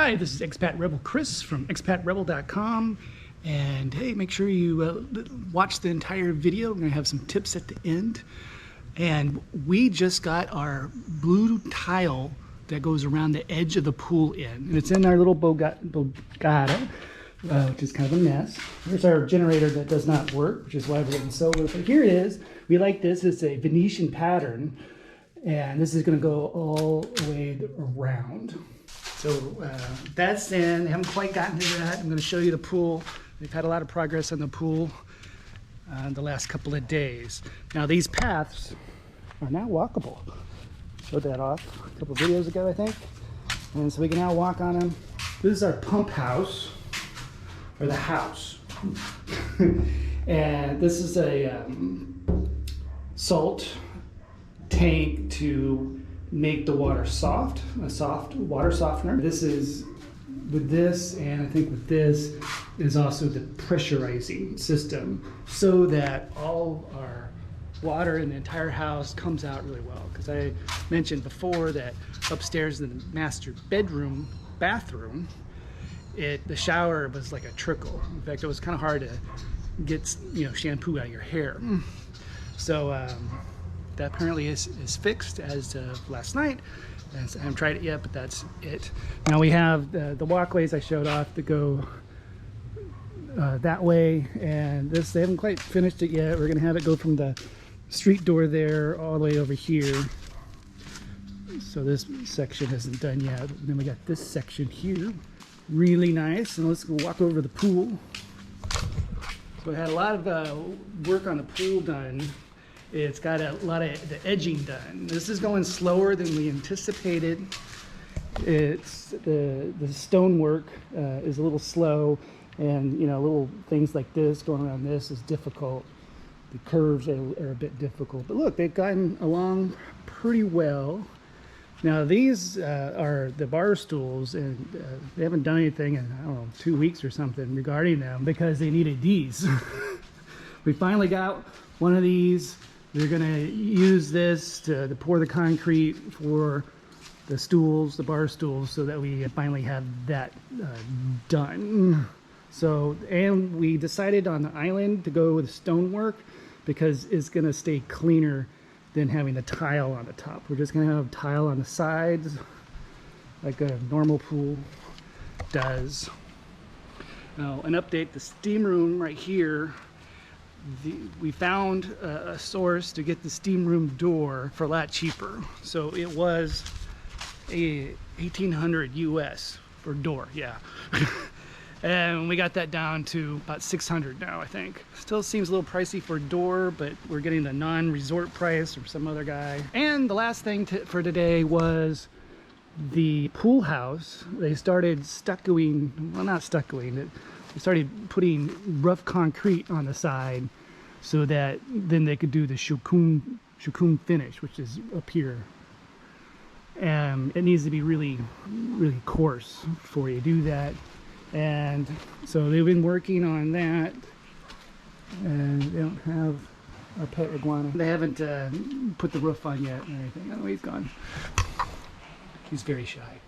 Hi, this is Expat Rebel Chris from expatrebel.com, and hey, make sure you watch the entire video. I'm going to have some tips at the end. And we just got our blue tile that goes around the edge of the pool in, and it's in our little Bogata, which is kind of a mess. Here's our generator that does not work, which is why we're getting solar. But here it is. We like this. It's a Venetian pattern, and this is going to go all the way around. So that's in. I haven't quite gotten to that. I'm going to show you the pool. We've had a lot of progress on the pool the last couple of days. Now these paths are now walkable. Showed that off a couple of videos ago, I think. And so we can now walk on them. This is our pump house, or the house. And this is a salt tank to make the water soft, a soft water softener. This is with this, and I think with this is also the pressurizing system, so that all our water in the entire house comes out really well. Because I mentioned before that upstairs in the master bathroom, the shower was like a trickle. In fact, it was kind of hard to get shampoo out of your hair. So that apparently is fixed as of last night. And I haven't tried it yet, but that's it. Now we have the walkways I showed off to go that way, and this, they haven't quite finished it yet. We're gonna have it go from the street door there all the way over here. So this section isn't done yet. And then we got this section here, really nice. And let's go walk over the pool. So I had a lot of work on the pool done. It's got a lot of the edging done. This is going slower than we anticipated. It's the stonework is a little slow, and little things like this going around this is difficult. The curves are a bit difficult, but look, they've gotten along pretty well. Now these are the bar stools, and they haven't done anything in, I don't know, 2 weeks or something regarding them, because they needed these. We finally got one of these. They're gonna use this to pour the concrete for the stools, the bar stools, so that we finally have that done. So, and we decided on the island to go with stonework because it's gonna stay cleaner than having the tile on the top. We're just gonna have tile on the sides like a normal pool does. Now, an update, the steam room right here, we found a source to get the steam room door for a lot cheaper. So it was a 1800 US for door, yeah. And we got that down to about 600 now, I think. Still seems a little pricey for a door, but we're getting the non-resort price from some other guy. And the last thing for today was the pool house. They started stuccoing, well, not stuccoing, they started putting rough concrete on the side so that then they could do the shukun finish, which is up here. And it needs to be really, really coarse before you do that. And so they've been working on that, and they don't have our pet iguana. They haven't put the roof on yet or anything. Oh, he's gone. He's very shy.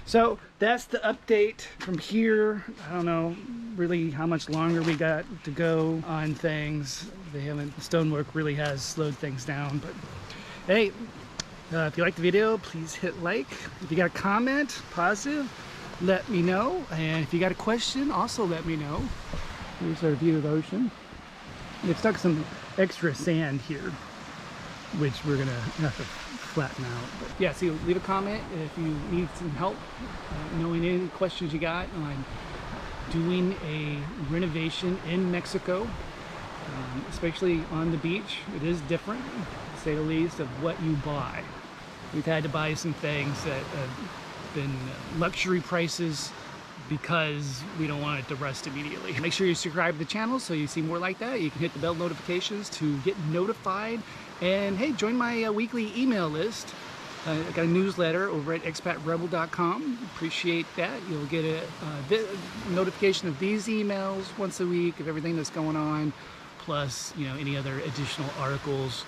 So that's the update from here. I don't know really how much longer we got to go on things. The stonework really has slowed things down, but hey, if you like the video, please hit like. If you got a comment, positive, let me know. And if you got a question, also let me know. Here's our view of the ocean. They've stuck some extra sand here, which we're gonna have to flatten out. But yeah, so leave a comment if you need some help knowing any questions you got on doing a renovation in Mexico, especially on the beach. It is different, to say the least, of what you buy. We've had to buy some things that have been luxury prices because we don't want it to rust immediately. Make sure you subscribe to the channel so you see more like that. You can hit the bell notifications to get notified. And hey, join my weekly email list. I got a newsletter over at expatrebel.com. Appreciate that. You'll get a notification of these emails once a week of everything that's going on, plus any other additional articles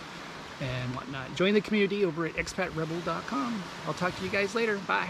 and whatnot. Join the community over at expatrebel.com. I'll talk to you guys later. Bye.